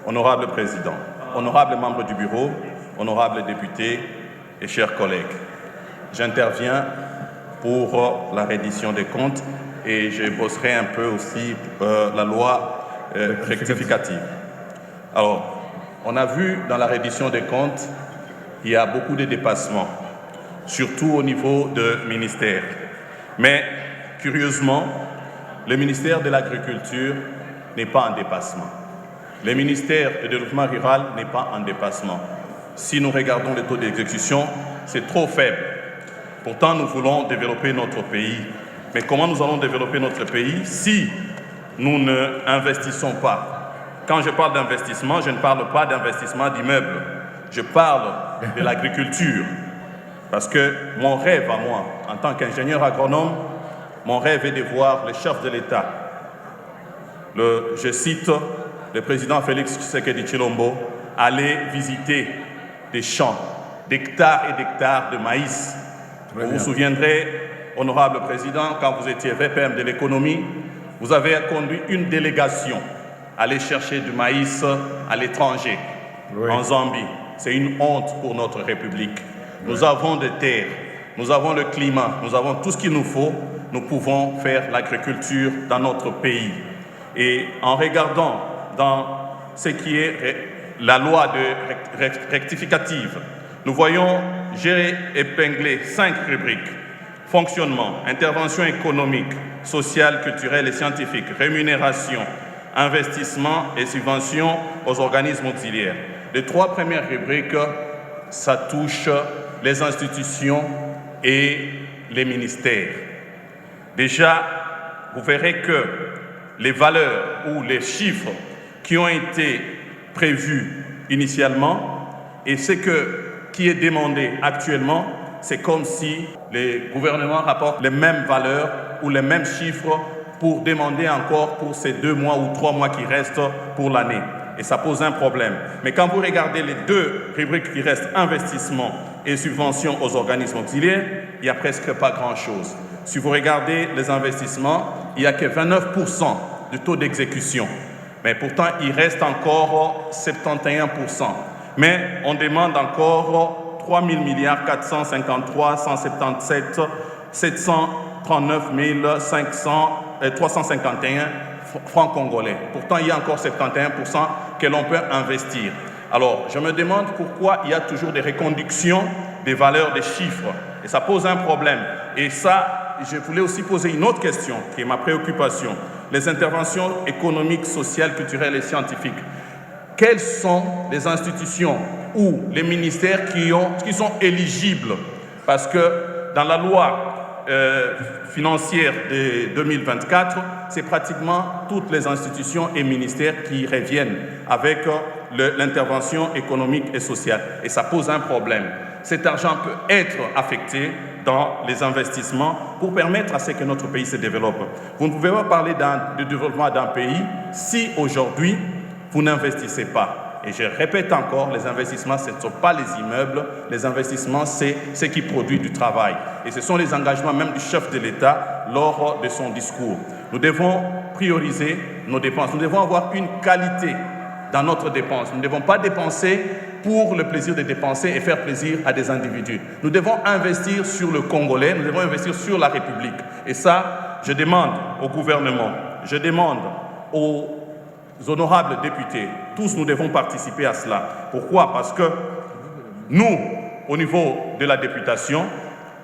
Honorable Président, honorables membres du Bureau, honorables députés et chers collègues, j'interviens pour la reddition des comptes et je bosserai un peu aussi la loi rectificative. Alors, on a vu dans la reddition des comptes, il y a beaucoup de dépassements, surtout au niveau de ministères. Mais, curieusement, le ministère de l'Agriculture n'est pas en dépassement. Le ministère du Développement rural n'est pas en dépassement. Si nous regardons le taux d'exécution, c'est trop faible. Pourtant, nous voulons développer notre pays. Mais comment nous allons développer notre pays si nous n'investissons pas? Quand je parle d'investissement, je ne parle pas d'investissement d'immeubles. Je parle de l'agriculture. Parce que mon rêve à moi, en tant qu'ingénieur agronome, mon rêve est de voir le chef de l'État, je cite le président Félix Tshisekedi Tshilombo, aller visiter des champs d'hectares et d'hectares de maïs. Vous vous souviendrez, honorable président, quand vous étiez VPM de l'économie, vous avez conduit une délégation aller chercher du maïs à l'étranger, en Zambie. C'est une honte pour notre République. Nous avons des terres, nous avons le climat, nous avons tout ce qu'il nous faut. Nous pouvons faire l'agriculture dans notre pays. Et en regardant dans ce qui est la loi rectificative, nous voyons, j'ai épinglé 5 rubriques. Fonctionnement, intervention économique, sociale, culturelle et scientifique, rémunération, investissement et subvention aux organismes auxiliaires. Les 3 premières rubriques, ça touche les institutions et les ministères. Déjà, vous verrez que les valeurs ou les chiffres qui ont été prévus initialement et ce qui est demandé actuellement, c'est comme si les gouvernements rapportent les mêmes valeurs ou les mêmes chiffres pour demander encore pour ces 2 mois ou 3 mois qui restent pour l'année. Et ça pose un problème. Mais quand vous regardez les 2 rubriques qui restent, investissement et subvention aux organismes auxiliaires, il n'y a presque pas grand-chose. Si vous regardez les investissements, il n'y a que 29% de taux d'exécution. Mais pourtant, il reste encore 71%. Mais on demande encore 3 000 milliards 453 177 739 351 francs congolais. Pourtant, il y a encore 71% que l'on peut investir. Alors, je me demande pourquoi il y a toujours des reconductions des valeurs des chiffres. Et ça pose un problème. Et ça, je voulais aussi poser une autre question, qui est ma préoccupation. Les interventions économiques, sociales, culturelles et scientifiques. Quelles sont les institutions ou les ministères qui sont éligibles? Parce que dans la loi financière de 2024, c'est pratiquement toutes les institutions et ministères qui reviennent avec l'intervention économique et sociale. Et ça pose un problème. Cet argent peut être affecté dans les investissements pour permettre à ce que notre pays se développe. Vous ne pouvez pas parler du développement d'un pays si aujourd'hui vous n'investissez pas. Et je répète encore, les investissements, ce ne sont pas les immeubles, les investissements, c'est ce qui produit du travail. Et ce sont les engagements même du chef de l'État lors de son discours. Nous devons prioriser nos dépenses. Nous devons avoir une qualité dans notre dépense. Nous ne devons pas dépenser pour le plaisir de dépenser et faire plaisir à des individus. Nous devons investir sur le Congolais, nous devons investir sur la République. Et ça, je demande au gouvernement, je demande aux honorables députés, tous nous devons participer à cela. Pourquoi? Parce que nous, au niveau de la députation,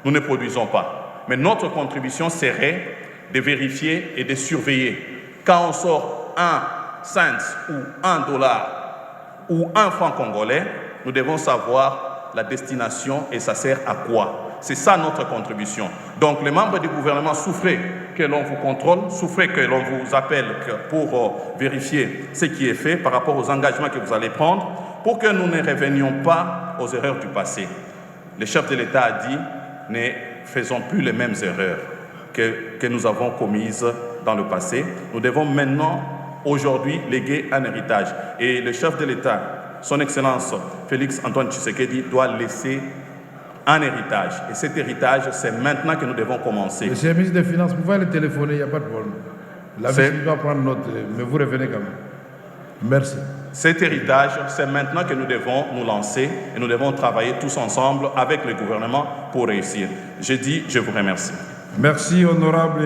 nous ne produisons pas. Mais notre contribution serait de vérifier et de surveiller. Quand on sort 1 cent ou 1 dollar ou 1 franc congolais, nous devons savoir la destination et ça sert à quoi. C'est ça notre contribution. Donc les membres du gouvernement, souffrez que l'on vous contrôle, souffrez que l'on vous appelle pour vérifier ce qui est fait par rapport aux engagements que vous allez prendre pour que nous ne revenions pas aux erreurs du passé. Le chef de l'État a dit, ne faisons plus les mêmes erreurs que nous avons commises dans le passé. Nous devons maintenant, aujourd'hui, léguer un héritage. Et le chef de l'État, son Excellence Félix Antoine Tshisekedi, doit laisser un héritage. Et cet héritage, c'est maintenant que nous devons commencer. Monsieur le ministre des Finances, vous pouvez le téléphoner, il n'y a pas de problème. La ministre va prendre note, mais vous revenez quand même. Merci. Cet héritage, c'est maintenant que nous devons nous lancer et nous devons travailler tous ensemble avec le gouvernement pour réussir. Je vous remercie. Merci, honorable